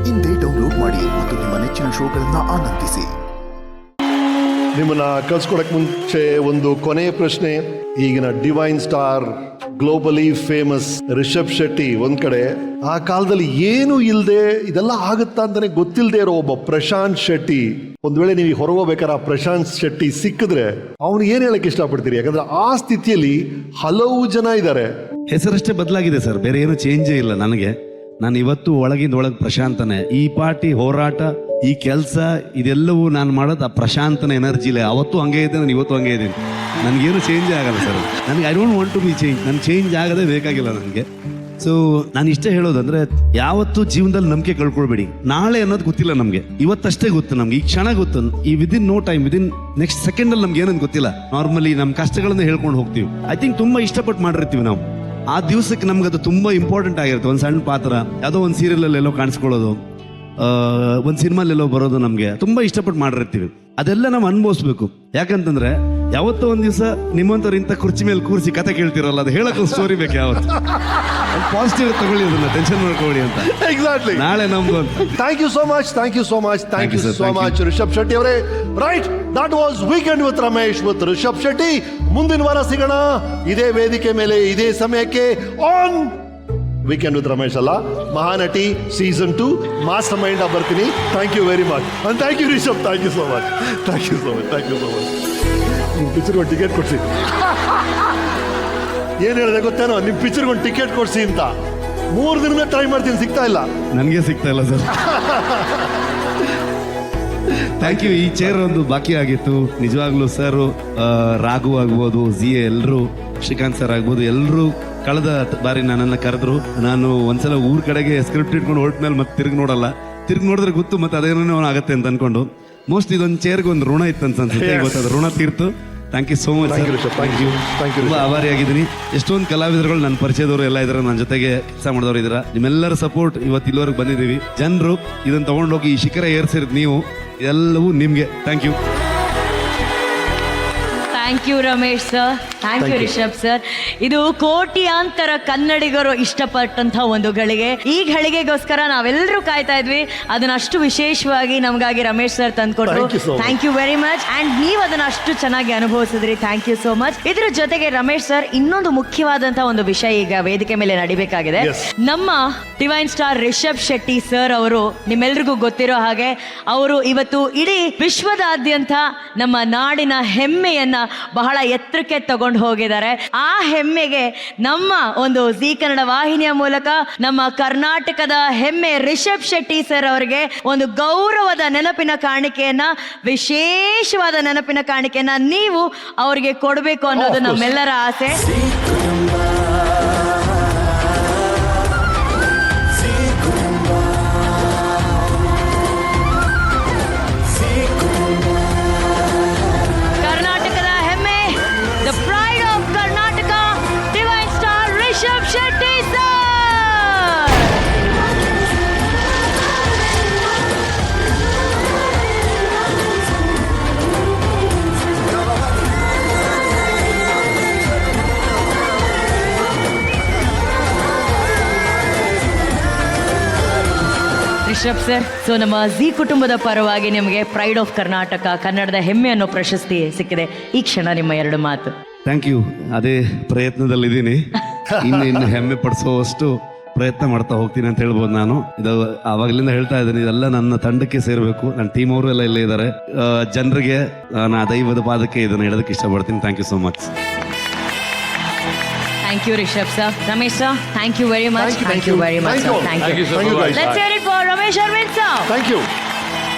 ಇಂದೇ ಡೌನ್ಲೋಡ್ ಮಾಡಿ ಮತ್ತು ನಿಮ್ಮ ನೆಚ್ಚಿನ ಶೋಗಳನ್ನ ಆನಂದಿಸಿ. ನಿಮ್ಮನ್ನ ಕಳ್ಸ್ಕೊಡಕ್ ಮುಂಚೆ ಒಂದು ಕೊನೆ ಪ್ರಶ್ನೆ. ಈಗಿನ divine star, globally famous Rishab Shetty ಒಂದ್ ಕಡೆ, ಆ ಕಾಲದಲ್ಲಿ ಏನು ಇಲ್ಲದೆ ಇದೆಲ್ಲ ಆಗುತ್ತಾ ಅಂತಾನೆ ಗೊತ್ತಿಲ್ಲದೆ ಇರೋ ಒಬ್ಬ ಪ್ರಶಾಂತ್ ಶೆಟ್ಟಿ, ಒಂದ್ ವೇಳೆ ನೀವು ಹೊರಗೋಗ್ಬೇಕಾದ್ರೆ ಆ ಪ್ರಶಾಂತ್ ಶೆಟ್ಟಿ ಸಿಕ್ಕಿದ್ರೆ ಅವ್ನು ಏನ್ ಹೇಳಕ್ ಇಷ್ಟಪಡ್ತೀರಿ? ಯಾಕಂದ್ರೆ ಆ ಸ್ಥಿತಿಯಲ್ಲಿ ಹಲವು ಜನ ಇದ್ದಾರೆ. ಹೆಸರಷ್ಟೇ ಬದಲಾಗಿದೆ ಸರ್, ಬೇರೆ ಏನು ಚೇಂಜೇ ಇಲ್ಲ ನನಗೆ. ನಾನು ಇವತ್ತು ಒಳಗಿಂದ ಒಳಗೆ ಪ್ರಶಾಂತನೇ. ಈ ಪಾರ್ಟಿ, ಹೋರಾಟ, ಈ ಕೆಲಸ ಇದೆಲ್ಲವೂ ನಾನು ಮಾಡೋದು ಆ ಪ್ರಶಾಂತನ ಎನರ್ಜಿಲೇ. ಅವತ್ತು ಹಂಗೆ ಇದೆ, ನಾನು ಇವತ್ತು ಹಂಗೆ ಇದ್ದೀನಿ. ನನಗೇನು ಚೇಂಜೇ ಆಗಲ್ಲ ಸರ್. ನನಗೆ I don't want to be change. ನಾನು ಚೇಂಜ್ ಆಗೋದೇ ಬೇಕಾಗಿಲ್ಲ ನನಗೆ. ಸೊ ನಾನು ಇಷ್ಟೇ ಹೇಳೋದಂದ್ರೆ, ಯಾವತ್ತೂ ಜೀವನದಲ್ಲಿ ನಂಬಿಕೆ ಕಳ್ಕೊಳ್ಬೇಡಿ. ನಾಳೆ ಅನ್ನೋದು ಗೊತ್ತಿಲ್ಲ ನಮಗೆ, ಇವತ್ತಷ್ಟೇ ಗೊತ್ತು ನಮ್ಗೆ, ಈ ಕ್ಷಣ ಗೊತ್ತು. ಈ within no time, within next ಸೆಕೆಂಡಲ್ಲಿ ನಮ್ಗೆ ಏನಂತ ಗೊತ್ತಿಲ್ಲ. ನಾರ್ಮಲಿ ನಮ್ಮ ಕಷ್ಟಗಳನ್ನ ಹೇಳ್ಕೊಂಡು ಹೋಗ್ತೀವಿ. ಐ ಥಿಂಕ್ ತುಂಬಾ ಇಷ್ಟಪಟ್ಟು ಮಾಡಿರ್ತೀವಿ ನಾವು. ಆ ದಿವಸಕ್ಕೆ ನಮ್ಗೆ ಅದು ತುಂಬಾ ಇಂಪಾರ್ಟೆಂಟ್ ಆಗಿರುತ್ತೆ. ಒಂದು ಸಣ್ಣ ಪಾತ್ರ, ಯಾವುದೋ ಒಂದು ಸೀರಿಯಲ್ ಎಲ್ಲೋ ಕಾಣಿಸ್ಕೊಳ್ಳೋದು, ಒಂದು ಸಿನಿಮಾಲೆಲ್ಲೋ ಬರೋದು, ನಮಗೆ ತುಂಬಾ ಇಷ್ಟಪಟ್ಟು ಮಾಡಿರ್ತೀವಿ. ಅದೆಲ್ಲ ನಾವು ಅನುಭವಿಸ್ಬೇಕು. ಯಾಕಂತಂದ್ರೆ ಯಾವತ್ತೋ ಒಂದ್ ದಿವಸ ನಿಮ್ಮಂತವ್ರು ಇಂಥ ಕುರ್ಚಿ ಮೇಲೆ ಕೂರಿಸಿ ಕತೆ ಕೇಳ್ತಿರಲ್ಲ, ಅದು ಹೇಳಕ್ ಒಂದು ಸ್ಟೋರಿ ಬೇಕು. ಯಾವತ್ತು ಪಾಸಿಟಿವ್ ತಗೊಳ್ಳಿ, ಅದನ್ನ ಟೆನ್ಷನ್ ಮಾಡ್ಕೊಳ್ಳಿ ಅಂತ. ಎಕ್ಸಾಕ್ಟ್ಲಿ. ನಾಳೆ ನಮ್ದು thank you so much, thank you so much, thank you so much Rishab Shetty ಅವರೇ. Right, that was weekend with Ramesh with Rishab Shetty. ಮುಂದಿನ ವಾರ ಸಿಗೋಣ ಇದೇ ವೇದಿಕೆ ಮೇಲೆ, ಇದೇ ಸಮಯಕ್ಕೆ, ಆನ್ ವೀಕೆಂಡ್ ವಿತ್ ರಮೇಶ್ ಅಲ್ಲ, ಮಹಾನಟಿ ಸೀಸನ್ 2 ಮಾಸ್ಟರ್ ಮೈಂಡ್ ಬರ್ತೀನಿ. Thank you very much. And thank you Rishab, thank you so much, thank you so much, thank you so much. ನಿಮ್ಮ ಪಿಕ್ಚರ್ಗೆ ಒಂದು ಟಿಕೆಟ್ ಕೊಡ್ಸಿ. ಏನು ಹೇಳಿದೆ ಗೊತ್ತೇನೋ, ನಿಮ್ಮ ಪಿಕ್ಚರ್ಗೆ ಒಂದು ಟಿಕೆಟ್ ಕೊಡ್ಸಿ ಅಂತ 3 ದಿನದಿಂದ ಟ್ರೈ ಮಾಡ್ತೀನಿ, ಸಿಗ್ತಾ ಇಲ್ಲ. ನನಗೆ ಸಿಗ್ತಾ ಇಲ್ಲ ಸರ್. Thank you. ಈ ಚೇರ್ ಒಂದು ಬಾಕಿ ಆಗಿತ್ತು ನಿಜವಾಗ್ಲೂ ಸರ್. ರಾಘು ಆಗ್ಬೋದು, ಜಿಎ, ಎಲ್ಲರೂ, ಶ್ರೀಕಾಂತ್ ಸರ್ ಆಗ್ಬೋದು, ಎಲ್ಲರೂ ಕಳೆದ ಬಾರಿ ನನ್ನನ್ನು ಕರೆದ್ರು. ನಾನು ಒಂದ್ಸಲ ಊರ್ ಕಡೆಗೆ ಸ್ಕ್ರಿಪ್ಟ್ ಇಟ್ಕೊಂಡು ಹೊರಟ್ಮೇಲೆ ಮತ್ತೆ ತಿರ್ಗಿ ನೋಡಲ್ಲ. ತಿರ್ಗಿ ನೋಡಿದ್ರೆ ಗೊತ್ತು ಮತ್ತೆ ಅದೇನೋ ಆಗುತ್ತೆ ಅಂತ ಅನ್ಕೊಂಡು, ಮೋಸ್ಟ್ ಇದೊಂದು ಚೇರ್ಗೆ ಒಂದು ಋಣ ಇತ್ತು ಅಂತ ಅನ್ಸುತ್ತೆ. ಗೊತ್ತಾದ ಋಣ ತೀರ್ತು. Thank you so much sir. Thank you. ತುಂಬಾ ಆಭಾರಿಯಾಗಿದ್ದೀನಿ. ಎಷ್ಟೊಂದು ಕಲಾವಿದರುಗಳು ನನ್ನ ಪರಿಚಯದವರು ಎಲ್ಲ ಇದ್ದಾರೆ, ನನ್ನ ಜೊತೆಗೆ ಕೆಲಸ ಮಾಡಿದವರು ಇದ್ದೀರಾ. ನಿಮ್ಮೆಲ್ಲರ ಸಪೋರ್ಟ್ ಇವತ್ತು ಇಲ್ಲಿವರೆಗೆ ಬಂದಿದ್ದೀವಿ. ಜನರು ಇದನ್ನ ತಗೊಂಡೋಗಿ ಈ ಶಿಖರ ಏರ್ಸಿರೋದು ನೀವು, ಎಲ್ಲವೂ ನಿಮ್ಗೆ. Thank you. Thank you Ramesh sir, thank you Rishab sir. ಇದು ಕೋಟ್ಯಾಂತರ ಕನ್ನಡಿಗರು ಇಷ್ಟಪಟ್ಟಂತಹ ಒಂದು ಗಳಿಗೆ. ಈ ಗಳಿಗೆಗೋಸ್ಕರ ನಾವೆಲ್ಲರೂ ಕಾಯ್ತಾ ಇದ್ವಿ. ಅದನ್ನ ಅಷ್ಟು ವಿಶೇಷವಾಗಿ ನಮಗಾಗಿ ರಮೇಶ್ ಸರ್ ತಂದ್ಕೊಟ್ರು. Thank you very much. And ನೀವು ಅದನ್ನ ಅಷ್ಟು ಚೆನ್ನಾಗಿ ಅನುಭವಿಸಿದ್ರಿ. Thank you so much. ಇದ್ರ ಜೊತೆಗೆ ರಮೇಶ್ ಸರ್, ಇನ್ನೊಂದು ಮುಖ್ಯವಾದಂತಹ ಒಂದು ವಿಷಯ ಈಗ ವೇದಿಕೆ ಮೇಲೆ ನಡಿಬೇಕಾಗಿದೆ. ನಮ್ಮ divine star Rishab Shetty sir ಅವರು, ನಿಮ್ಮೆಲ್ರಿಗೂ ಗೊತ್ತಿರೋ ಹಾಗೆ, ಅವರು ಇವತ್ತು ಇಡೀ ವಿಶ್ವದಾದ್ಯಂತ ನಮ್ಮ ನಾಡಿನ ಹೆಮ್ಮೆಯನ್ನ ಬಹಳ ಎತ್ತರಕ್ಕೆ ತಗೊಂಡು ಹೋಗಿದ್ದಾರೆ. ಆ ಹೆಮ್ಮೆಗೆ ನಮ್ಮ ಒಂದು ಜೀ ಕನ್ನಡ ವಾಹಿನಿಯ ಮೂಲಕ ನಮ್ಮ ಕರ್ನಾಟಕದ ಹೆಮ್ಮೆ ರಿಷಬ್ ಶೆಟ್ಟಿ ಸರ್ ಅವರಿಗೆ ಒಂದು ಗೌರವದ ನೆನಪಿನ ಕಾಣಿಕೆಯನ್ನ, ವಿಶೇಷವಾದ ನೆನಪಿನ ಕಾಣಿಕೆಯನ್ನ ನೀವು ಅವರಿಗೆ ಕೊಡಬೇಕು ಅನ್ನೋದು ನಮ್ಮೆಲ್ಲರ ಆಸೆ. ರಿಷಬ್ ಸರ್, ಸೊ ನಮ್ಮ ಜಿ ಕುಟುಂಬದ ಪರವಾಗಿ ನಿಮಗೆ ಪ್ರೈಡ್ ಆಫ್ ಕರ್ನಾಟಕ, ಕನ್ನಡದ ಹೆಮ್ಮೆ ಅನ್ನೋ ಪ್ರಶಸ್ತಿ ಸಿಕ್ಕಿದೆ. ಈ ಕ್ಷಣ ನಿಮ್ಮ 2 ಮಾತು. Thank you. ಅದೇ ಪ್ರಯತ್ನದಲ್ಲಿದ್ದೀನಿ. ಇನ್ನು ಹೆಮ್ಮೆ ಪಡಿಸೋವಷ್ಟು ಪ್ರಯತ್ನ ಮಾಡ್ತಾ ಹೋಗ್ತೀನಿ ಅಂತ ಹೇಳ್ಬೋದು. ನಾನು ಇದು ಆವಾಗಲಿಂದ ಹೇಳ್ತಾ ಇದ್ದೀನಿ, ಇದೆಲ್ಲ ನನ್ನ ತಂಡಕ್ಕೆ ಸೇರಬೇಕು. ನನ್ನ ಟೀಮ್ ಅವರು ಎಲ್ಲ ಇಲ್ಲೇ ಇದ್ದಾರೆ. ಜನರಿಗೆ ನಾ ದೈವದ ಪಾದಕ್ಕೆ ಇದನ್ನು ಹೇಳೋದಕ್ಕೆ ಇಷ್ಟಪಡ್ತೀನಿ. Thank you so much. Thank you, Rishabh sir. Ramesh sir, thank you very much. Thank you very much, sir. Thank you. Let's hear it for Ramesh Arvind sir. Thank you.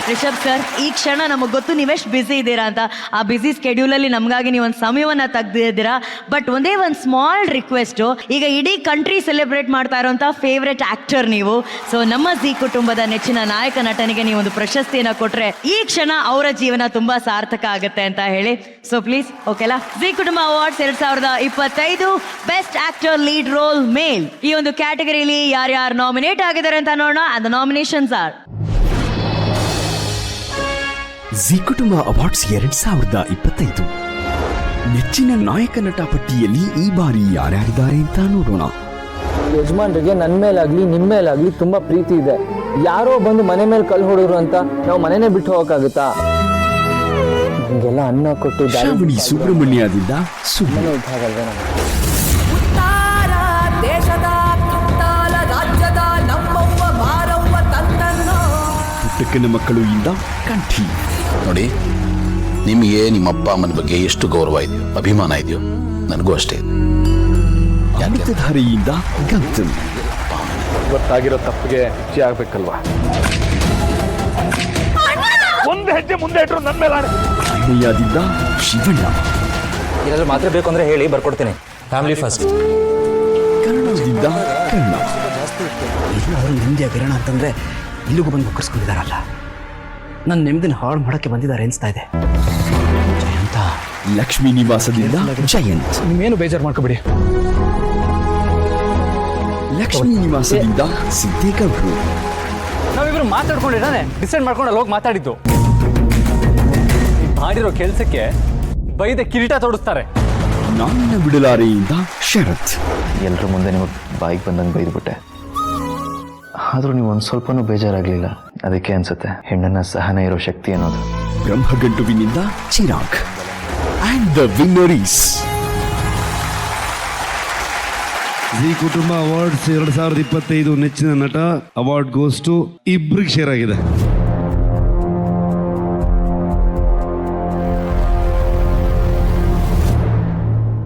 Rishab sir, ಈ ಕ್ಷಣ ನಮಗೆ ಗೊತ್ತು ನೀವೆಷ್ಟು busy ಇದ್ದೀರಾ ಅಂತ. ಆ busy ಸ್ಕೆಡ್ಯೂಲಲ್ಲಿ ನಮಗಾಗಿ ನೀವು ಒಂದು ಸಮಯವನ್ನು ತೆಗೆದಿದ್ದೀರಾ. ಬಟ್ ಒಂದೇ ಒಂದು ಸ್ಮಾಲ್ ರಿಕ್ವೆಸ್ಟು, ಈಗ ಇಡೀ ಕಂಟ್ರಿ ಸೆಲೆಬ್ರೇಟ್ ಮಾಡ್ತಾ ಇರೋಂಥ ಫೇವ್ರೆಟ್ ಆಕ್ಟರ್ ನೀವು. ಸೊ ನಮ್ಮ ಜಿ ಕುಟುಂಬದ ನೆಚ್ಚಿನ ನಾಯಕ ನಟನಿಗೆ ನೀವು ಒಂದು ಪ್ರಶಸ್ತಿಯನ್ನು ಕೊಟ್ಟರೆ ಈ ಕ್ಷಣ ಅವರ ಜೀವನ ತುಂಬಾ ಸಾರ್ಥಕ ಆಗುತ್ತೆ ಅಂತ ಹೇಳಿ. ಸೊ ಪ್ಲೀಸ್, ಓಕೆಲಾ? Zee Kutumba awards 2025 best actor lead role male, ಈ ಒಂದು ಕ್ಯಾಟಗರಿಲಿ ಯಾರ್ಯಾರು ನಾಮಿನೇಟ್ ಆಗಿದ್ದಾರೆ ಅಂತ ನೋಡೋಣ. And the nominations are: Zee Kutumba awards 2025 ನೆಚ್ಚಿನ ನಾಯಕ ನಟ ಪಟ್ಟಿಯಲ್ಲಿ ಈ ಬಾರಿ ಯಾರ್ಯಾರಿದ್ದಾರೆ ಅಂತ ನೋಡೋಣ. ಯಜಮಾನ್ರಿಗೆ ನನ್ನ ಮೇಲಾಗ್ಲಿ ನಿಮ್ಮ ಮೇಲಾಗ್ಲಿ ತುಂಬಾ ಪ್ರೀತಿ ಇದೆ. ಯಾರೋ ಬಂದು ಮನೆ ಮೇಲೆ ಕಲ್ಲು ಹೊಡೋರು ಅಂತ ನಾವು ಮನೆನೇ ಬಿಟ್ಟು ಹೋಗಕ್ಕಾಗುತ್ತಾ? ನಿಮಗೆಲ್ಲ ಅನ್ನ ಕೊಟ್ಟು ಶ್ರಾವಣಿ ಸುಬ್ರಹ್ಮಣ್ಯದಿಂದ ಸುಮ್ಮನೆ ಮನೆ ಇದ್ದಾಗಲ್ವೇ ನಮಗೆ? ಉತ್ತರ ದೇಶದ ಕಿತ್ತಾಲ ರಾಜ್ಯದ ನಮ್ಮವ್ವ ಮಾರವ್ವ ತಂದನ್ನು ಪುಟ್ಟಕ್ಕನ ಮಕ್ಕಳು ಇಂದ ಕಂಠಿ. ನೋಡಿ, ನಿಮಗೆ ನಿಮ್ಮ ಅಪ್ಪ ಅಮ್ಮನ ಬಗ್ಗೆ ಎಷ್ಟು ಗೌರವ ಇದೆಯೋ, ಅಭಿಮಾನ ಇದೆಯೋ, ನನಗೂ ಅಷ್ಟೇ ಇದೆ. ಅಮೃತಧಾರೆಯಿಂದ ಗಂತಮ್. ಇವತ್ತಾಗಿರೋ ತಪ್ಪಿಗೆ ಶಿಕ್ಷೆ ಆಗ್ಬೇಕಲ್ವಾ? ಒಂದು ಹೆಜ್ಜೆ ಮುಂದೆ ಇಟ್ರು ನನ್ನ ಮೇಲೆ ಆಣೆ. ಅಣ್ಣಯ್ಯದಿಂದ ಶಿವಣ್ಣ. ಏನಾದ್ರು ಮಾತ್ರ ಬೇಕು ಅಂದ್ರೆ ಹೇಳಿ ಬರ್ಕೊಡ್ತೀನಿ. Family first. ಕನ್ನಡದಿಂದ ಕರ್ಣ. ಅವರು ನೆಮ್ಮದಿ ಆಗಿರೋಣ ಅಂತಂದ್ರೆ ಇಲ್ಲಿಗೂ ಬಂದು ಬುಕ್ಕರ್ಸ್ಕೊಂಡಿದಾರಲ್ಲ, ನನ್ನ ನೆಮ್ಮದಿನ ಹಾಳು ಮಾಡೋಕ್ಕೆ ಬಂದಿದ್ದಾರೆ ಅನಿಸ್ತಾ ಇದೆ. ಜಯಂತ. ಲಕ್ಷ್ಮೀ ನಿವಾಸದಿಂದ ಜಯಂತ್. ನೀವೇನು ಬೇಜಾರು ಮಾಡ್ಕೋಬೇಡಿ. ಲಕ್ಷ್ಮೀ ನಿವಾಸದಿಂದ ಸಿದ್ದೇಗೌಡರು. ನಾವಿಬ್ರು ಮಾತಾಡ್ಕೊಂಡಿದ್ದಾನೆ ಡಿಸೈಡ್ ಮಾಡ್ಕೊಂಡು ಅಲ್ಲಿ ಹೋಗಿ ಮಾತಾಡಿದ್ದು. ಮಾಡಿರೋ ಕೆಲಸಕ್ಕೆ ಬೈದೆ ಕಿರೀಟ ತೋಡಿಸ್ತಾರೆ. ನಾನ್ನ ಬಿಡಲಾರೆಯಿಂದ ಶರತ್. ಎಲ್ಲರ ಮುಂದೆ ನಿಮಗೆ ಬಾಯಿಗೆ ಬಂದಂಗೆ ಬೈದ್ಬಿಟ್ಟೆ, ಆದರೂ ನೀವು ಒಂದು ಸ್ವಲ್ಪನೂ ಬೇಜಾರಾಗಲಿಲ್ಲ. ಅದಕ್ಕೆ ಅನ್ಸುತ್ತೆ ಹೆಣ್ಣನ್ನ ಸಹನೆ ಇರೋ ಶಕ್ತಿ ಅನ್ನೋದು. ಬ್ರಹ್ಮಗಂಟುವಿನಿಂದ Chirag. And the winner is Zee Kutumba awards 2025 ನೆಚ್ಚಿನ ನಟ ಅವಾರ್ಡ್ ಗೋಸ್ ಟು ಇಬ್ರಿಗೆ ಶೇರ್ ಆಗಿದೆ.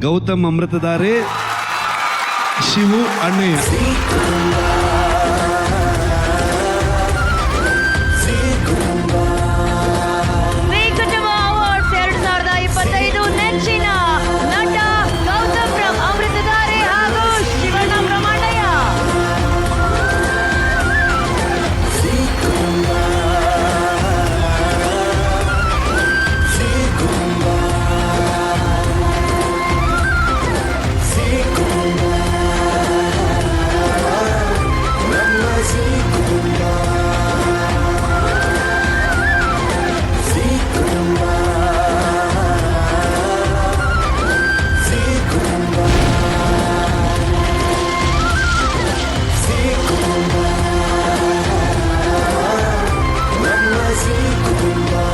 ಗೌತಮ್ ಅಮೃತಧಾರೆ, ಶಿವು ಅಣ್ಣಯ್ಯ. ಶ್ರೀ ಕುಟುಂಬ ಅವಾರ್ಡ್ಸ್ 2025 ನೆಚ್ಚಿನ ನಟ ಗೌತಮ್ ರಾಮ್ ಅಮೃತಧಾರೆ ಹಾಗೂ ಶಿವಣ್ಣ ಬ್ರಹ್ಮಣ್ಣಯ್ಯ.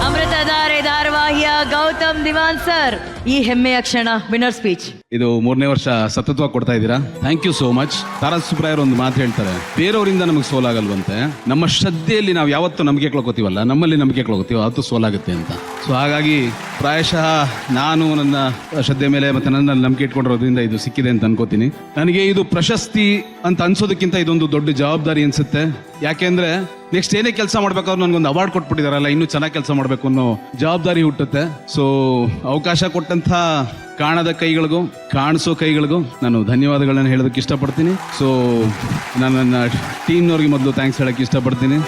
ಅಮೃತಧಾರೆ ಧಾರಾವಾಹಿಯ ಗೌತಮ್ ದಿವಾನ್ ಸರ್, ಈ ಹೆಮ್ಮೆಯ ಕ್ಷಣ ವಿನ್ನರ್ ಸ್ಪೀಚ್. ಇದು 3ನೇ ವರ್ಷ ಸತತವಾಗಿ ಕೊಡ್ತಾ ಇದ್ದೀರಾ. Thank you so much. Tara Subrayar ಒಂದು ಮಾತು ಹೇಳ್ತಾರೆ, ಬೇರೆಯವರಿಂದ ನಮಗೆ ಸೋಲಾಗಲ್ವಂತೆ, ನಮ್ಮ ಶ್ರದ್ಧೆಯಲ್ಲಿ ನಾವು ಯಾವತ್ತು ನಂಬಿಕೆ ಕಳ್ಕೊತೀವಲ್ಲ, ನಮ್ಮಲ್ಲಿ ನಂಬಿಕೆ ಕಳ್ಕೊತೀವೋ ಅದು ಸೋಲಾಗುತ್ತೆ ಅಂತ. ಸೊ ಹಾಗಾಗಿ ಪ್ರಾಯಶಃ ನಾನು ನನ್ನ ಶ್ರದ್ಧೆ ಮೇಲೆ ಮತ್ತೆ ನನ್ನ ನಂಬಿಕೆ ಇಟ್ಕೊಂಡಿರೋದ್ರಿಂದ ಇದು ಸಿಕ್ಕಿದೆ ಅಂತ ಅನ್ಕೋತೀನಿ. ನನಗೆ ಇದು ಪ್ರಶಸ್ತಿ ಅಂತ ಅನ್ಸೋದಕ್ಕಿಂತ ಇದೊಂದು ದೊಡ್ಡ ಜವಾಬ್ದಾರಿ ಅನ್ಸುತ್ತೆ. ಯಾಕೆಂದ್ರೆ ನೆಕ್ಸ್ಟ್ ಏನೇ ಕೆಲಸ ಮಾಡ್ಬೇಕಾದ್ರೂ ನನಗೊಂದು ಅವಾರ್ಡ್ ಕೊಟ್ಬಿಟ್ಟಿದಾರಲ್ಲ, ಇನ್ನೂ ಚೆನ್ನಾಗಿ ಕೆಲಸ ಮಾಡಬೇಕು ಅನ್ನೋ ಜವಾಬ್ದಾರಿ ಹುಟ್ಟುತ್ತೆ. ಸೊ ಅವಕಾಶ ಕೊಟ್ಟಂಥ ಕಾಣದ ಕೈಗಳಿಗೂ ಕಾಣಿಸೋ ಕೈಗಳಿಗೂ ನಾನು ಧನ್ಯವಾದಗಳನ್ನ ಹೇಳೋದಕ್ಕೆ ಇಷ್ಟಪಡ್ತೀನಿ. ಸೊ ನಾನು ನನ್ನ ಟೀಮ್ನವ್ರಿಗೆ ಮೊದಲು ಥ್ಯಾಂಕ್ಸ್ ಹೇಳೋಕ್ಕೆ ಇಷ್ಟಪಡ್ತೀನಿ.